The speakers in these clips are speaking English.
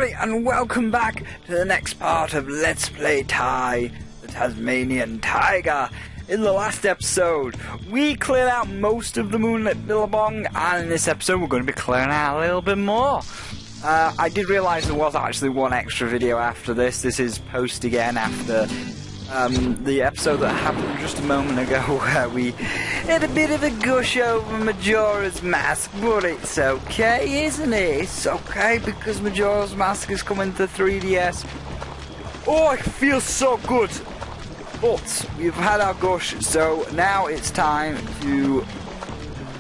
everybody, and welcome back to the next part of Let's Play Ty, the Tasmanian Tiger. In the last episode, we cleared out most of the moonlit billabong, and in this episode we're going to be clearing out a little bit more. I did realise there was actually one extra video after this. This is post again after the episode that happened just a moment ago where we had a bit of a gush over Majora's Mask, but it's okay, isn't it? It's okay because Majora's Mask is coming to 3DS. Oh, I feel so good! But we've had our gush, so now it's time to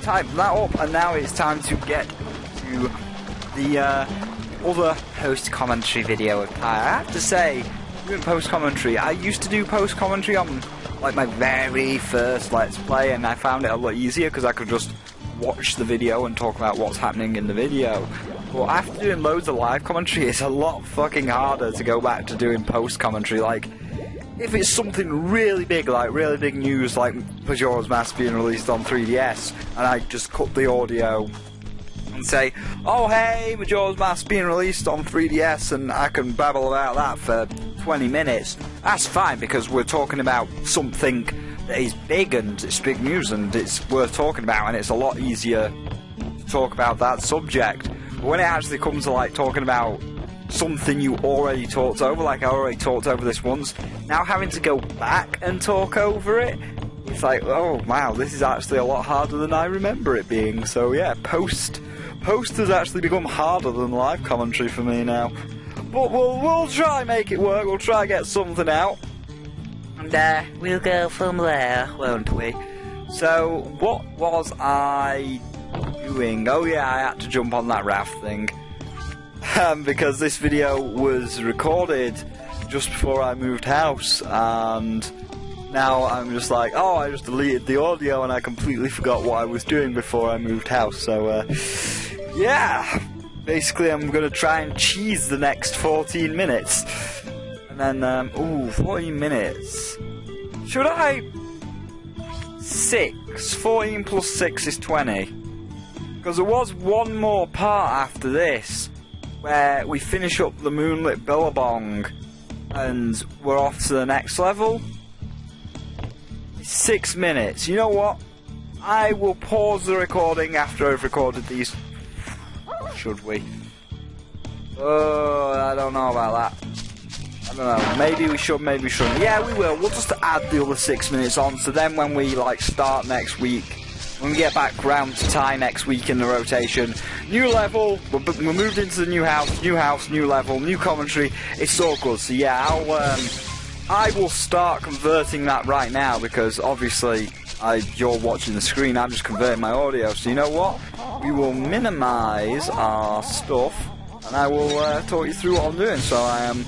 type that up, and now it's time to get to the other post-commentary video of Ty. I have to say, doing post-commentary, I used to do post-commentary on like my very first Let's Play, and I found it a lot easier because I could just watch the video and talk about what's happening in the video. But after doing loads of live commentary, it's a lot fucking harder to go back to doing post-commentary. Like, if it's something really big, like really big news, like Majora's Mask being released on 3DS, and I just cut the audio and say, oh hey, Majora's Mask being released on 3DS, and I can babble about that for 20 minutes, that's fine, because we're talking about something that is big, and it's big news, and it's worth talking about, and it's a lot easier to talk about that subject. But when it actually comes to like talking about something you already talked over, like I already talked over this once, now having to go back and talk over it, it's like, oh wow, this is actually a lot harder than I remember it being. So yeah, post has actually become harder than live commentary for me now. But we'll try and make it work, we'll try and get something out, and we'll go from there, won't we? So, what was I doing? Oh yeah, I had to jump on that raft thing. Because this video was recorded just before I moved house, and now I'm just like, oh, I just deleted the audio and I completely forgot what I was doing before I moved house, so yeah, basically I'm going to try and cheese the next 14 minutes, and then, ooh, 14 minutes, should I, 14 plus 6 is 20, because there was one more part after this, where we finish up the moonlit billabong and we're off to the next level. 6 minutes. You know what? I will pause the recording after I've recorded these. Should we? Oh, I don't know about that. I don't know. Maybe we should, maybe we shouldn't. Yeah, we will. We'll just add the other 6 minutes on, so then when we like start next week, when we get back round to Ty next week in the rotation, new level, we're moved into the new house, new level, new commentary, it's all good. So yeah, I will start converting that right now, because obviously you're watching the screen, I'm just converting my audio. So you know what? We will minimise our stuff, and I will talk you through what I'm doing. So I am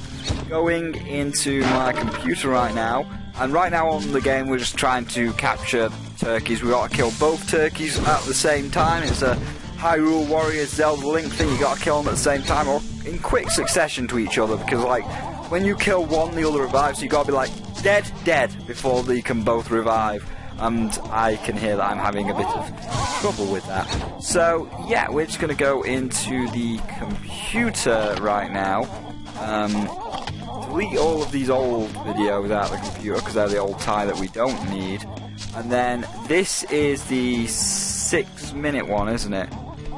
going into my computer right now, and right now on the game we're just trying to capture turkeys. We gotta kill both turkeys at the same time. It's a Hyrule Warriors Zelda Link thing, you gotta kill them at the same time, or in quick succession to each other, because like, when you kill one, the other revives, so you gotta be like, dead, before they can both revive. And I can hear that I'm having a bit of trouble with that. So, yeah, we're just gonna go into the computer right now. Delete all of these old videos out of the computer, because they're the old Ty that we don't need. And then, this is the 6-minute one, isn't it?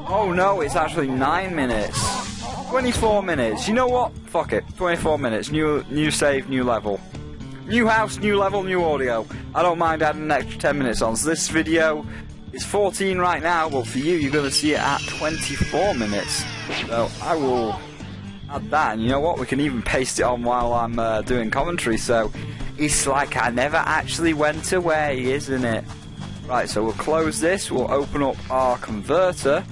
Oh no, it's actually 9 minutes. 24 minutes. You know what? Fuck it. 24 minutes. New save, new level. New house, new level, new audio. I don't mind adding an extra 10 minutes on. So this video is 14 right now, but for you, you're going to see it at 24 minutes. So I will add that, and you know what? We can even paste it on while I'm doing commentary, so it's like I never actually went away, isn't it? Right, so we'll close this, we'll open up our converter.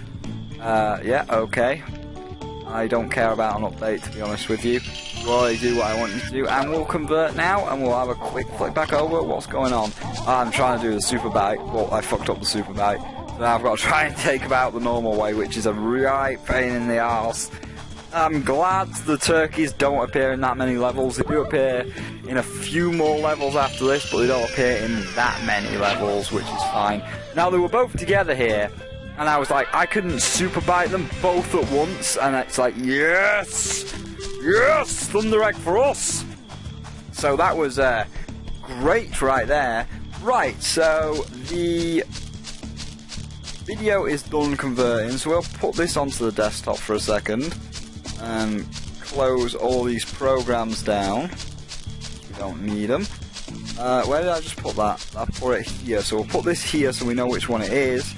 Yeah, okay. I don't care about an update, to be honest with you. You already do what I want you to do, and we'll convert now, and we'll have a quick flick back over. What's going on? I'm trying to do the super bite, but I fucked up the super bite. So now I've got to try and take about the normal way, which is a right pain in the arse. I'm glad the turkeys don't appear in that many levels. They do appear in a few more levels after this, but they don't appear in that many levels, which is fine. Now, they were both together here, And I was like, I couldn't super bite them both at once, and it's like, yes! Yes! Thunder Egg for us! So that was great right there. Right, so the video is done converting, so we'll put this onto the desktop for a second and close all these programs down. We don't need them. Where did I just put that? I put it here, so we'll put this here so we know which one it is.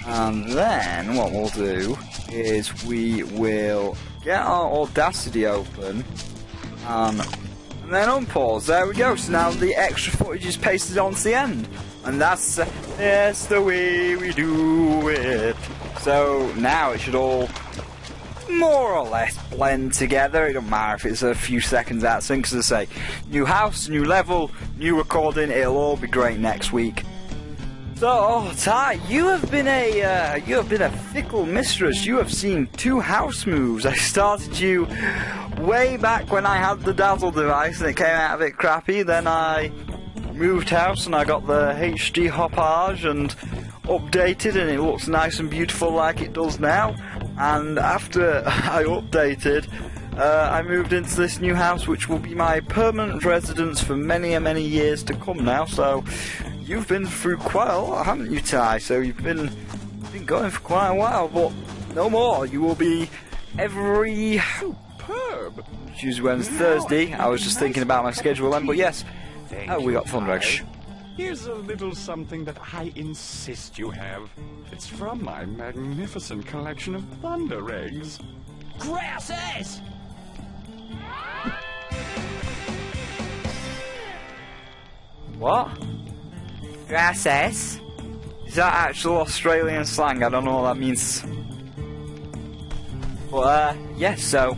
And then what we'll do is we will get our Audacity open and then unpause. There we go. So now the extra footage is pasted onto the end, and that's the way we do it. So now it should all more or less blend together. It don't matter if it's a few seconds out of sync, as I say. New house, new level, new recording. It'll all be great next week. So, Ty, you have been a fickle mistress. You have seen 2 house moves. I started you way back when I had the Dazzle device and it came out a bit crappy. Then I moved house and I got the HD hoppage and updated, and it looks nice and beautiful like it does now. And after I updated, I moved into this new house, which will be my permanent residence for many and many years to come now. So you've been through quite a lot, haven't you, Ty? So you've been going for quite a while, but no more. You will be every superb Tuesday, Wednesday, Thursday. I was just thinking about my schedule then, but yes. Oh, we got Thunder Egg. Here's a little something that I insist you have. It's from my magnificent collection of Thunder Eggs. Grasses! What? Grasses? Is that actual Australian slang? I don't know what that means. But, yes, so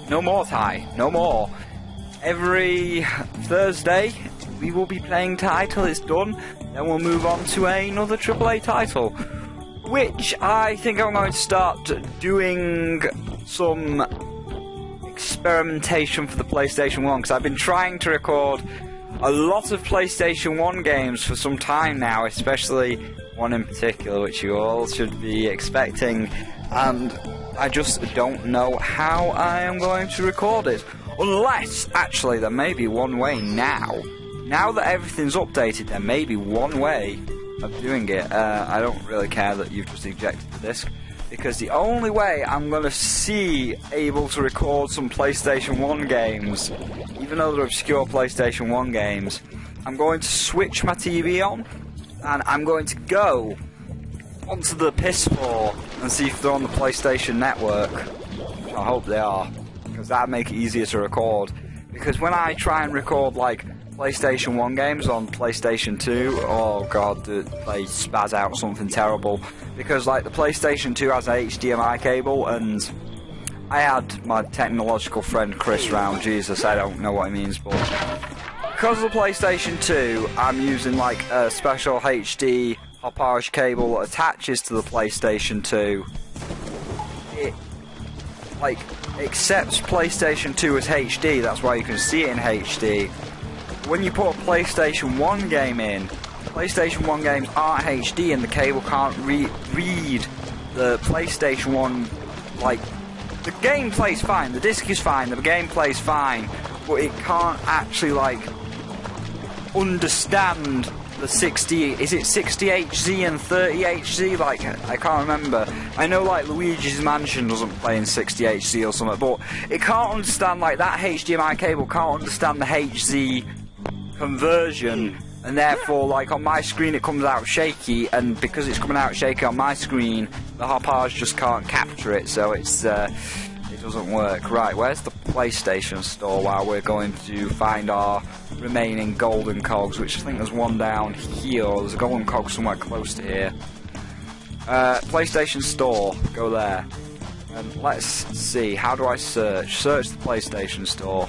no more, Ty. No more. Every Thursday, we will be playing Ty till it's done. Then we'll move on to another AAA title, which I think I'm going to start doing some experimentation for the PlayStation 1, because I've been trying to record a lot of PlayStation 1 games for some time now, especially one in particular, which you all should be expecting, and I just don't know how I am going to record it. Unless, actually, there may be one way now. Now that everything's updated, there may be one way of doing it. I don't really care that you've just ejected the disc, because the only way I'm going to see able to record some PlayStation 1 games, even though they're obscure PlayStation 1 games, I'm going to switch my TV on, and I'm going to go onto the PS4 and see if they're on the PlayStation Network. I hope they are, because that'd make it easier to record. Because when I try and record, like, PlayStation 1 games on PlayStation 2, oh god, they spaz out something terrible. Because, like, the PlayStation 2 has an HDMI cable, and I had my technological friend Chris round. Jesus, I don't know what he means, but because of the PlayStation 2, I'm using, like, a special HD hoppage cable that attaches to the PlayStation 2. It, like, accepts PlayStation 2 as HD, that's why you can see it in HD. When you put a PlayStation 1 game in, PlayStation 1 games aren't HD and the cable can't read the PlayStation 1, like, the gameplay's fine, the disc is fine, the gameplay's fine, but it can't actually, like, understand the 60, is it 60HZ and 30HZ? Like, I can't remember. I know, like, Luigi's Mansion doesn't play in 60HZ or something, but it can't understand, like, that HDMI cable can't understand the HZ conversion, and therefore, like, on my screen it comes out shaky, and because it's coming out shaky on my screen, the hoppage just can't capture it, so it's, it doesn't work. Right, where's the PlayStation Store while we're going to find our remaining golden cogs, which I think there's one down here, or there's a golden cog somewhere close to here. PlayStation Store, go there. And let's see, how do I search? Search the PlayStation Store.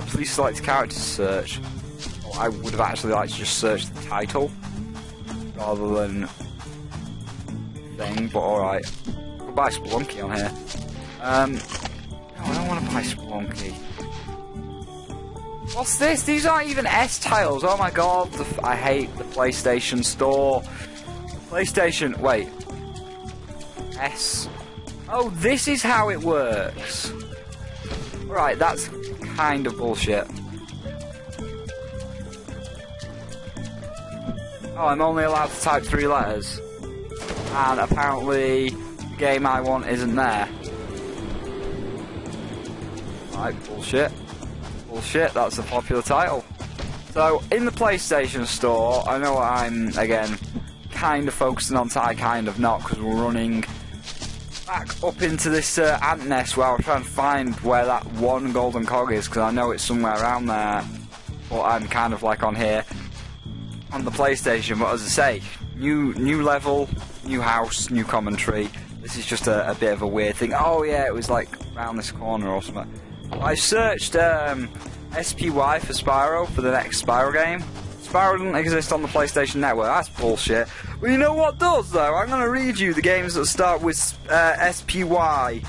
Please select character search. Oh, I would have actually liked to just search the title rather than thing, but alright. I'll buy Spelunky on here. No, I don't want to buy Spelunky. What's this? These aren't even S tiles. Oh my god, I hate the PlayStation Store. PlayStation, wait. S. Oh, this is how it works. Right, that's kind of bullshit. Oh, I'm only allowed to type 3 letters. And apparently, the game I want isn't there. Right, bullshit. Bullshit, that's a popular title. So, in the PlayStation Store, I know what I'm, again, kind of focusing on, kind of not, because we're running back up into this ant nest where I'm trying to find where that one golden cog is, because I know it's somewhere around there. But I'm kind of like on here, on the PlayStation, but as I say, new level, new house, new commentary. This is just a bit of a weird thing. Oh yeah, it was like around this corner or something. I searched SPY for Spyro for the next Spyro game. Spyro doesn't exist on the PlayStation Network, that's bullshit. Well, you know what does though? I'm going to read you the games that start with SPY.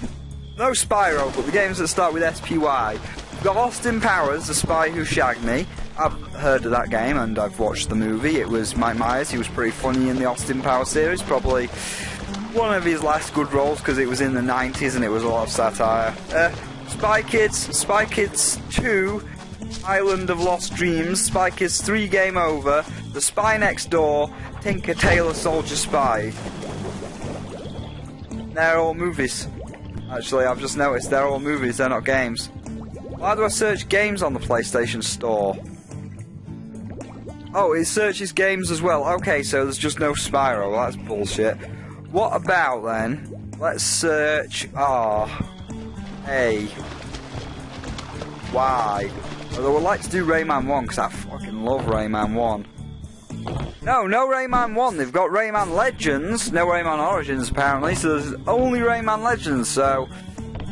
No Spyro, but the games that start with SPY. We've got Austin Powers, The Spy Who Shagged Me. I've heard of that game and I've watched the movie. It was Mike Myers, he was pretty funny in the Austin Powers series, probably one of his last good roles because it was in the 90s and it was a lot of satire. Spy Kids 2, Island of Lost Dreams, Spy Kids 3 Game Over, The Spy Next Door, Tinker Tailor Soldier Spy. They're all movies. Actually, I've just noticed they're all movies, they're not games. Why do I search games on the PlayStation Store? Oh, it searches games as well. Okay, so there's just no Spyro. Well, that's bullshit. What about then? Let's search R-A-Y. Although I'd like to do Rayman 1 because I fucking love Rayman 1. No Rayman 1. They've got Rayman Legends. No Rayman Origins apparently. So there's only Rayman Legends. So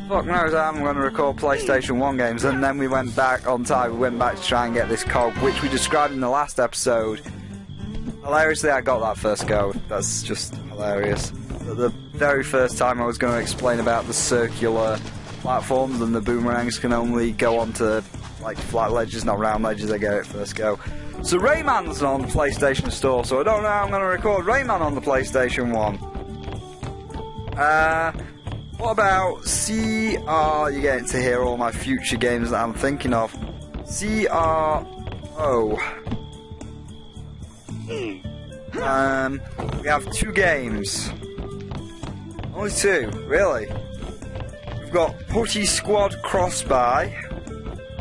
fuck knows how I'm going to record PlayStation 1 games. And then we went back on time. We went back to try and get this cog, which we described in the last episode. Hilariously, I got that first go. That's just hilarious. The very first time I was going to explain about the circular platforms and the boomerangs can only go onto like flat ledges, not round ledges. I get it first go. So Rayman's on the PlayStation Store, so I don't know how I'm going to record Rayman on the PlayStation 1. What about CR? You're getting to hear all my future games that I'm thinking of. CRO. We have 2 games. Only 2, really. We've got Putty Squad Cross-Buy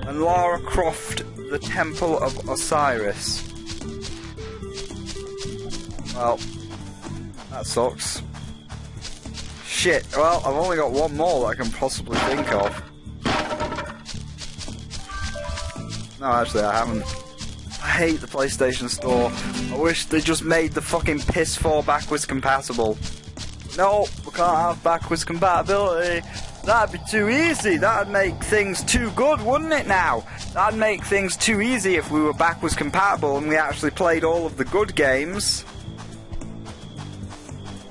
and Lara Croft The Temple of Osiris. Well, that sucks. Shit, well, I've only got one more that I can possibly think of. No, actually I haven't. I hate the PlayStation Store. I wish they just made the fucking PS4 backwards compatible. No, we can't have backwards compatibility. That'd be too easy. That'd make things too good, wouldn't it now? That'd make things too easy if we were backwards compatible and we actually played all of the good games.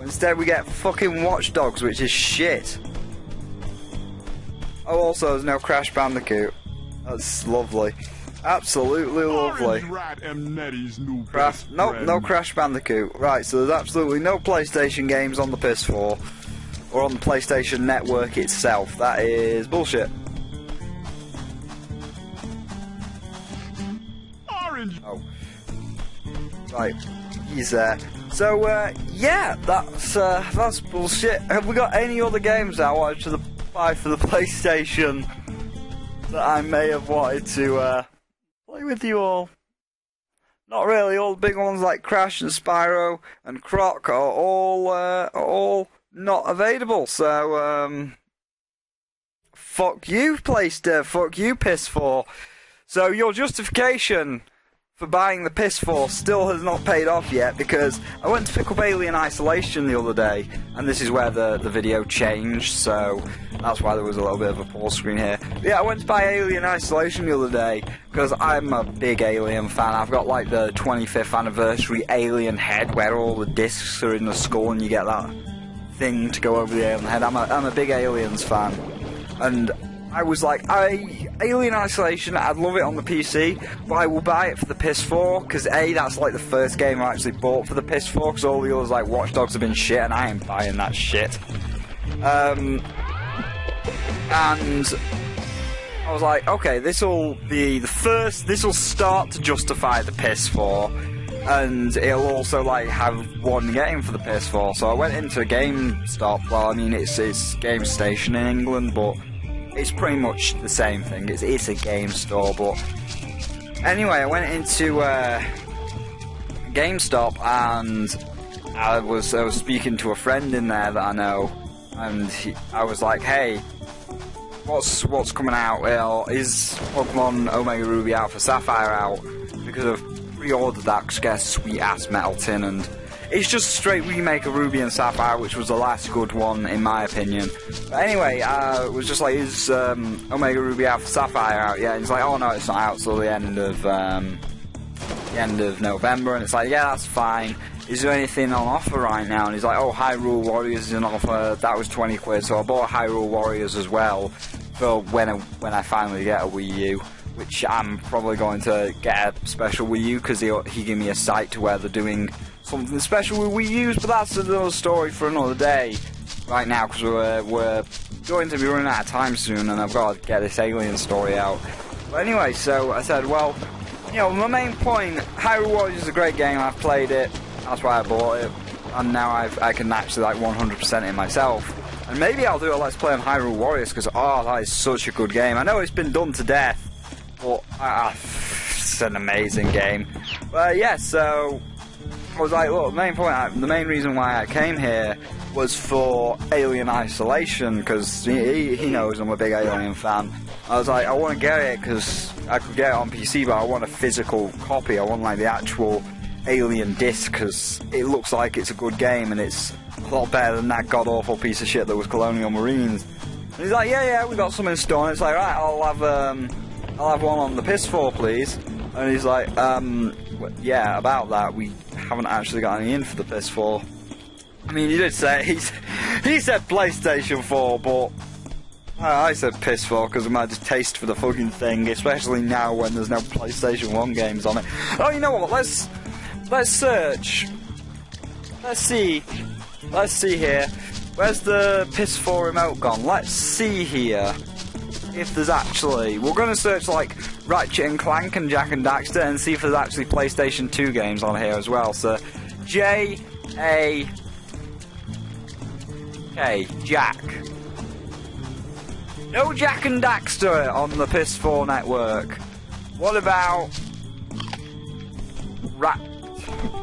Instead we get fucking Watch Dogs, which is shit. Oh, also there's no Crash Bandicoot. That's lovely. Absolutely lovely. No Crash Bandicoot. Right, so there's absolutely no PlayStation games on the PS4 or on the PlayStation Network itself. That is bullshit. Orange. Oh. Right, he's there. So, yeah, that's bullshit. Have we got any other games I wanted to buy for the PlayStation that I may have wanted to play with you all? Not really. All the big ones like Crash and Spyro and Croc are all not available. So, fuck you, PlayStation. Fuck you, PS4. So your justification for buying the PS4 still has not paid off yet, because I went to pick up Alien Isolation the other day, and this is where the video changed, so that's why there was a little bit of a pause screen here. But yeah, I went to buy Alien Isolation the other day, because I'm a big Alien fan. I've got like the 25th anniversary Alien head, where all the discs are in the skull and you get that thing to go over the alien head. I'm a big Aliens fan, and I was like, Alien Isolation, I'd love it on the PC, but I will buy it for the PS4, because A, that's like the first game I actually bought for the PS4, because all the others like Watch Dogs have been shit, and I ain't buying that shit. And I was like, okay, this'll be the first, this'll start to justify the PS4, and it'll also like have one game for the PS4. So I went into GameStop. Well, I mean it's Game Station in England, but it's pretty much the same thing. It's a game store. But anyway, I went into GameStop and I was speaking to a friend in there that I know, and I was like, hey, what's coming out? Is Pokemon Omega Ruby Alpha Sapphire out? Because I've pre-ordered that because get a sweet ass metal tin, and it's just a straight remake of Ruby and Sapphire, which was the last good one in my opinion. But anyway, it was just like, is Omega Ruby Alpha Sapphire out yet? And he's like, oh no, it's not out till the end of November. And it's like, yeah, that's fine. Is there anything on offer right now? And he's like, oh, Hyrule Warriors is on offer. That was 20 quid, so I bought Hyrule Warriors as well for when I finally get a Wii U, which I'm probably going to get a special Wii U, because he gave me a site to where they're doing something special with Wii U's, but that's another story for another day right now, because we're going to be running out of time soon, and I've got to get this Alien story out. But anyway, so I said, well, you know, my main point, Hyrule Warriors is a great game, I've played it, that's why I bought it, and now I can actually like 100% it myself. And maybe I'll do a Let's Play on Hyrule Warriors, because oh, that is such a good game. I know it's been done to death, but it's an amazing game. But yeah, so I was like, look, the main reason why I came here was for Alien Isolation, because he knows I'm a big Alien fan. I was like, I want to get it because I could get it on PC, but I want a physical copy. I want like the actual Alien disc, because it looks like it's a good game, and it's a lot better than that god-awful piece of shit that was Colonial Marines. And he's like, yeah, we got some in store. And it's like, right, I'll have one on the PS4, please. And he's like, yeah, about that, we haven't actually got any in for the PS4. I mean, he did say, he said PlayStation 4, but I said PS4 because of my distaste for the fucking thing, especially now when there's no PlayStation 1 games on it. Oh, you know what, let's search. Let's see here. Where's the PS4 remote gone? Let's see here if there's actually... We're going to search like Ratchet and Clank and Jak and Daxter and see if there's actually PlayStation 2 games on here as well. So, J-A-K, Jak. No Jak and Daxter on the PS4 network. What about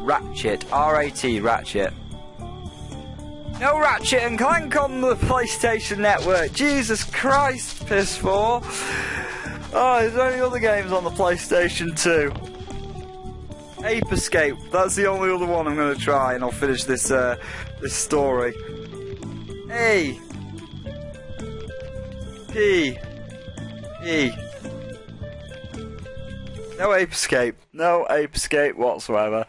Ratchet? R-A-T, Ratchet. No Ratchet and Clank on the PlayStation Network. Jesus Christ, PS4. Oh, is there any other games on the PlayStation 2? Ape Escape. That's the only other one I'm going to try, and I'll finish this this story. A P E. No Ape Escape. No Ape Escape whatsoever.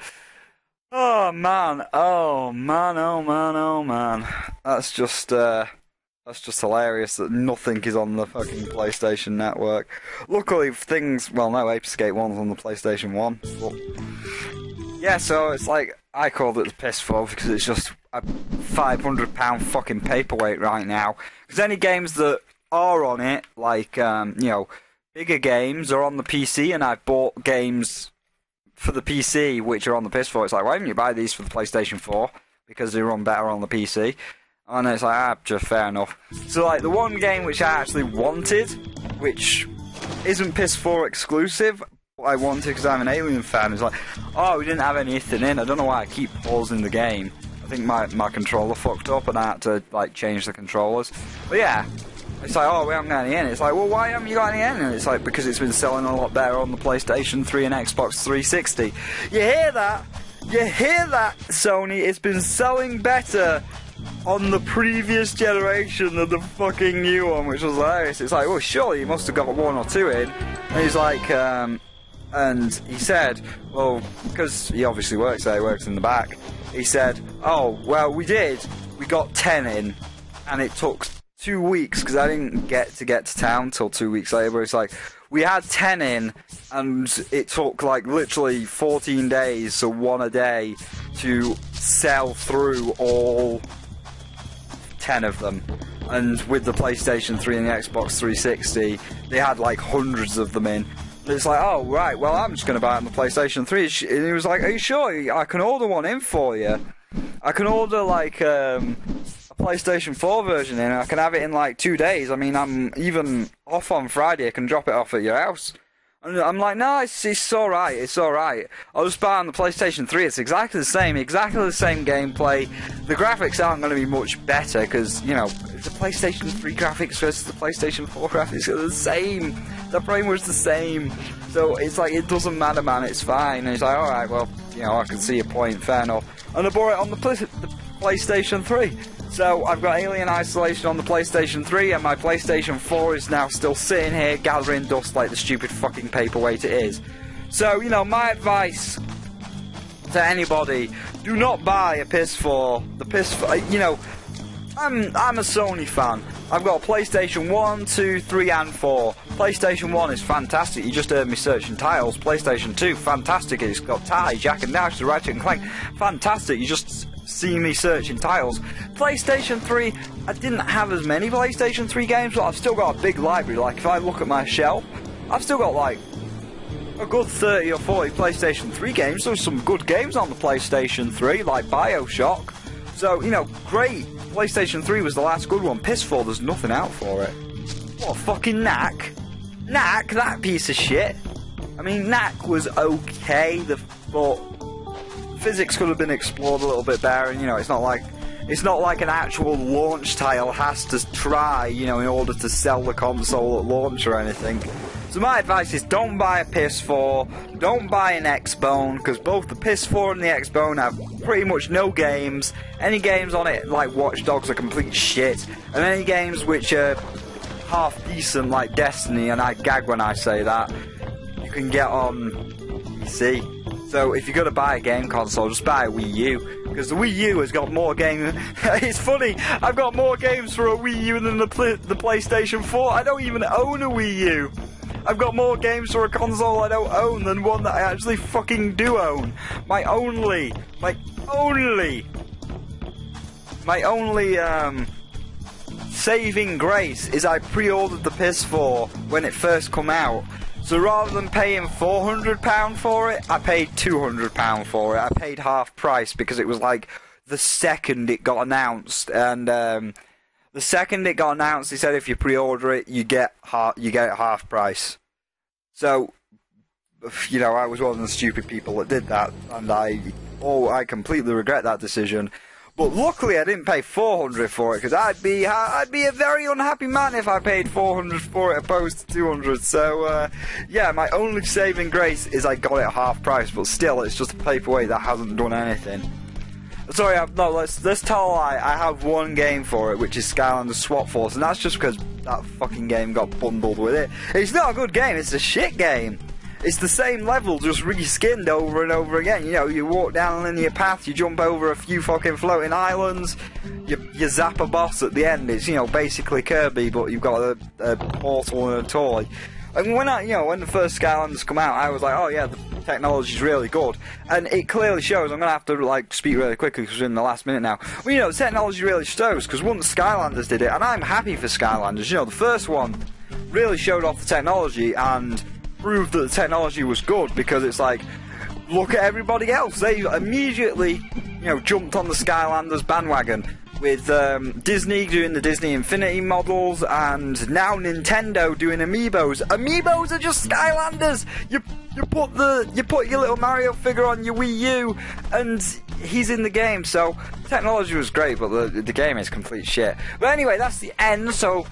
Oh man, that's just hilarious that nothing is on the fucking PlayStation Network. Luckily no, Ape Escape 1's on the PlayStation 1, but yeah, so it's like, I called it the PS4 because it's just a £500 fucking paperweight right now, because any games that are on it, like, you know, bigger games are on the PC, and I've bought games for the PC which are on the PS4. It's like, why didn't you buy these for the PlayStation 4? Because they run better on the PC. And it's like, just fair enough. So like, the one game which I actually wanted, which isn't PS4 exclusive, but I wanted because I'm an Alien fan, is like, oh, we didn't have anything in. I don't know why I keep pausing the game. I think my controller fucked up and I had to like change the controllers. But yeah, it's like, oh, we haven't got any in. It's like, well, why haven't you got any in? And it's like, because it's been selling a lot better on the PlayStation 3 and Xbox 360. You hear that? You hear that, Sony? It's been selling better on the previous generation than the fucking new one, which was hilarious. It's like, well, surely you must have got one or two in. And he's like, and he said, well, because he obviously works there, he works in the back. He said, oh, well, we did. We got 10 in, and it took 2 weeks, because I didn't get to town till 2 weeks later, but it's like, we had 10 in, and it took like literally 14 days, so one a day, to sell through all 10 of them. And with the PlayStation 3 and the Xbox 360, they had like hundreds of them in. It's like, oh, right, well, I'm just going to buy it on the PlayStation 3. And he was like, are you sure? I can order one in for you. I can order, like, a PlayStation 4 version in, and I can have it in, like, 2 days. I mean, I'm even off on Friday. I can drop it off at your house. And I'm like, no, it's alright, it's alright. I'll just buy it on the PlayStation 3. It's exactly the same gameplay. The graphics aren't going to be much better, because, you know, the PlayStation 3 graphics versus the PlayStation 4 graphics are the same. They're pretty much the same. So it's like, it doesn't matter, man, it's fine. And it's like, alright, well, you know, I can see your point, fair enough. And I bought it on the PlayStation 3. So I've got Alien Isolation on the PlayStation 3, and my PlayStation 4 is now still sitting here gathering dust like the stupid fucking paperweight it is. So, you know, my advice to anybody, do not buy a PS4. The PS4, you know, I'm a Sony fan. I've got a PlayStation 1, 2, 3 and 4. PlayStation 1 is fantastic, you just heard me searching titles. PlayStation 2, fantastic, it's got Tie, Jack and Dash, the Ratchet and Clank. Fantastic, you just see me searching titles. PlayStation 3, I didn't have as many PlayStation 3 games, but I've still got a big library. Like, if I look at my shelf, I've still got like a good 30 or 40 PlayStation 3 games. There's some good games on the PlayStation 3, like BioShock. So, you know, great. PlayStation 3 was the last good one. PS4, there's nothing out for it. What a fucking knack. Knack, that piece of shit. I mean, knack was okay, but physics could have been explored a little bit better, and, you know, it's not like an actual launch title has to try, you know, in order to sell the console at launch or anything. So my advice is, don't buy a PS4, don't buy an Xbone, because both the PS4 and the Xbone have pretty much no games. Any games on it, like Watch Dogs, are complete shit, and any games which are half decent, like Destiny, and I gag when I say that, you can get on PC. So if you're going to buy a game console, just buy a Wii U, because the Wii U has got more games. It's funny, I've got more games for a Wii U than the PlayStation 4. I don't even own a Wii U. I've got more games for a console I don't own than one that I actually fucking do own. My only saving grace is I pre-ordered the PS4 when it first come out. So rather than paying £400 for it, I paid £200 for it. I paid half price because it was like the second it got announced, and the second it got announced, they said if you pre-order it, you get it half price. So, you know, I was one of the stupid people that did that, and I completely regret that decision. But luckily, I didn't pay $400 for it, because I'd be a very unhappy man if I paid $400 for it opposed to $200. So, yeah, my only saving grace is I got it at half price, but still, it's just a paperweight that hasn't done anything. Sorry, let's tell a lie. I have one game for it, which is Skylanders Swap Force, and that's just because that fucking game got bundled with it. It's not a good game, it's a shit game. It's the same level, just reskinned over and over again. You know, you walk down a linear path, you jump over a few fucking floating islands, you zap a boss at the end. It's, you know, basically Kirby, but you've got a portal and a toy. And when the first Skylanders come out, I was like, oh yeah, the technology's really good. And it clearly shows. I'm going to have to, like, speak really quickly because we're in the last minute now. Well, you know, the technology really shows, because once Skylanders did it, and I'm happy for Skylanders, you know, the first one really showed off the technology and proved that the technology was good, because it's like, look at everybody else. They immediately, you know, jumped on the Skylanders bandwagon, with Disney doing the Disney Infinity models, and now Nintendo doing Amiibos. Amiibos are just Skylanders. You put your little Mario figure on your Wii U, and he's in the game. So technology was great, but the game is complete shit. But anyway, that's the end. So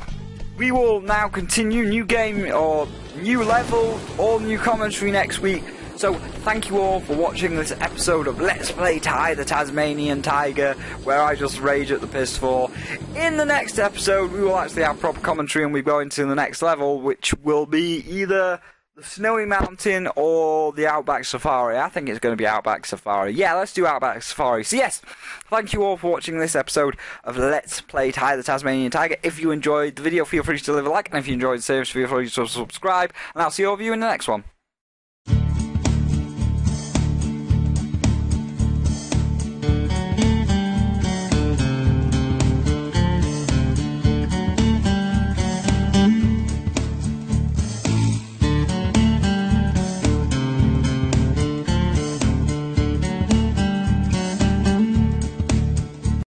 we will now continue, new game or new level, all new commentary next week. So thank you all for watching this episode of Let's Play Ty, the Tasmanian Tiger, where I just rage at the PS4. In the next episode, we will actually have proper commentary, and we go into the next level, which will be either The Snowy Mountain or the Outback Safari? I think it's going to be Outback Safari. Yeah, let's do Outback Safari. So yes, thank you all for watching this episode of Let's Play Ty the Tasmanian Tiger. If you enjoyed the video, feel free to leave a like, and if you enjoyed the series, feel free to subscribe, and I'll see all of you in the next one.